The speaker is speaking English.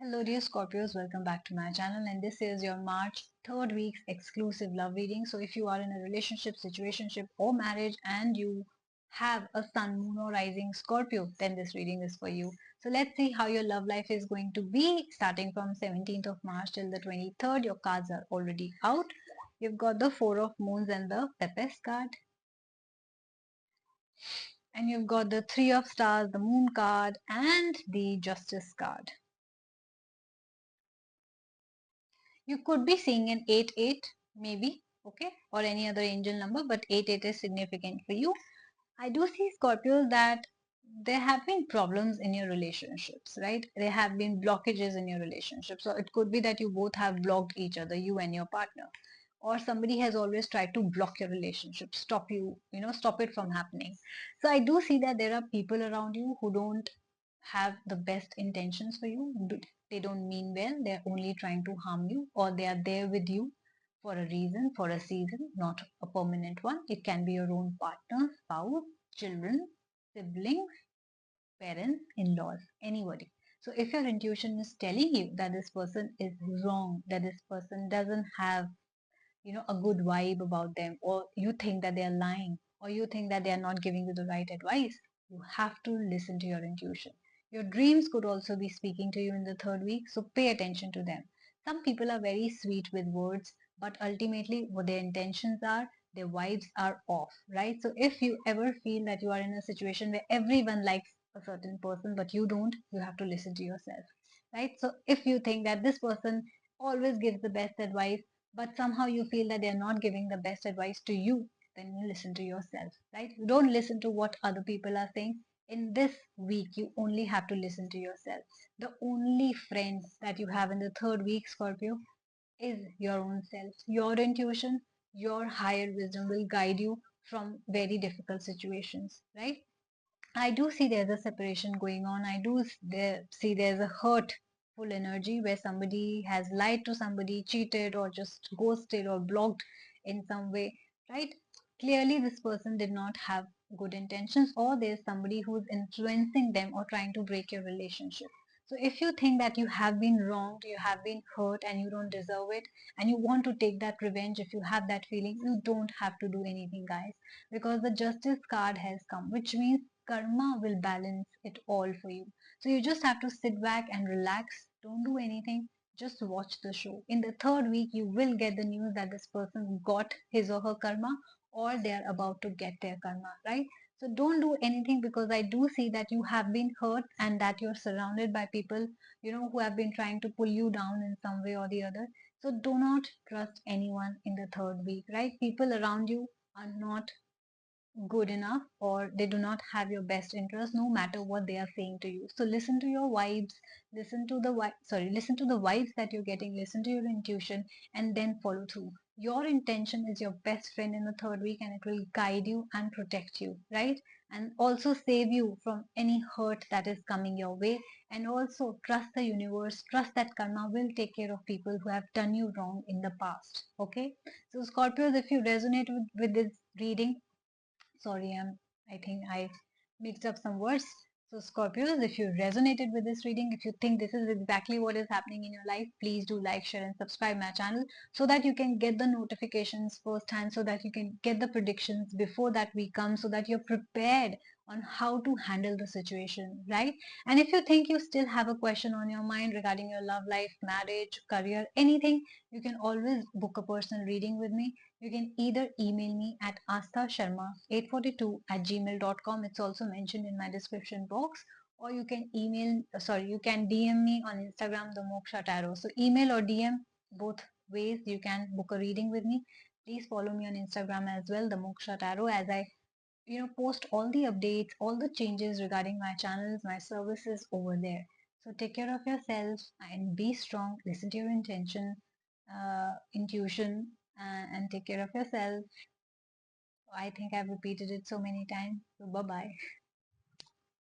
Hello dear Scorpios, welcome back to my channel, and this is your March 3rd week's exclusive love reading. So if you are in a relationship, situationship or marriage and you have a sun, moon or rising Scorpio, then this reading is for you. So let's see how your love life is going to be starting from 17th of March till the 23rd. Your cards are already out. You've got the 4 of Moons and the Pepes card. And you've got the 3 of Stars, the Moon card and the Justice card. You could be seeing an 8-8 maybe, okay, or any other angel number, but 8-8 is significant for you. I do see Scorpios that there have been problems in your relationships, right? There have been blockages in your relationship. So it could be that you both have blocked each other, you and your partner. Or somebody has always tried to block your relationship, stop you, stop it from happening. So I do see that there are people around you who don't have the best intentions for you. They don't mean well. They're only trying to harm you, or they are there with you for a reason, for a season, not a permanent one. It can be your own partner, spouse, children, siblings, parents, in-laws, anybody. So if your intuition is telling you that this person is wrong, that this person doesn't have, a good vibe about them, or you think that they are lying, or you think that they are not giving you the right advice, you have to listen to your intuition. Your dreams could also be speaking to you in the 3rd week, so pay attention to them. Some people are very sweet with words, but ultimately what their intentions are, their vibes are off, right? So if you ever feel that you are in a situation where everyone likes a certain person but you don't, you have to listen to yourself, right? So if you think that this person always gives the best advice, but somehow you feel that they're not giving the best advice to you, then you listen to yourself, right? You don't listen to what other people are saying. In this week, you only have to listen to yourself. The only friend that you have in the 3rd week, Scorpio, is your own self. Your intuition, your higher wisdom will guide you from very difficult situations, right? I do see there's a separation going on. I do see there's a hurtful energy where somebody has lied to somebody, cheated, or just ghosted or blocked in some way, right? Clearly, this person did not have good intentions, or there's somebody who's influencing them or trying to break your relationship. So, if you think that you have been wronged, you have been hurt, and you don't deserve it, and you want to take that revenge, if you have that feeling, you don't have to do anything, guys, because the Justice card has come, which means karma will balance it all for you. So you just have to sit back and relax. Don't do anything. Just watch the show. In the 3rd week, you will get the news that this person got his or her karma, or they're about to get their karma, right? So don't do anything, because I do see that you have been hurt and that you're surrounded by people, who have been trying to pull you down in some way or the other. So do not trust anyone in the 3rd week, right? People around you are not good enough, or they do not have your best interest, no matter what they are saying to you. So listen to your vibes, listen to the vibes that you're getting, listen to your intuition, and then follow through. Your intention is your best friend in the 3rd week, and it will guide you and protect you, right? And also save you from any hurt that is coming your way. And also trust the universe, trust that karma will take care of people who have done you wrong in the past. Okay, so Scorpios, if you resonate with this reading, sorry, I think I mixed up some words. So Scorpios, if you resonated with this reading, if you think this is exactly what is happening in your life, please do like, share and subscribe my channel, so that you can get the notifications firsthand, so that you can get the predictions before that week comes, so that you're prepared on how to handle the situation, right? And if you think you still have a question on your mind regarding your love life, marriage, career, anything, you can always book a personal reading with me. You can either email me at asthasharma842@gmail.com. It's also mentioned in my description box. Or you can you can DM me on Instagram, the Moksha Tarot. So email or DM, both ways you can book a reading with me. Please follow me on Instagram as well, the Moksha Tarot, as I post all the updates, all the changes regarding my channels, my services over there. So take care of yourself and be strong. Listen to your intuition, and take care of yourself. I think I've repeated it so many times. So bye bye.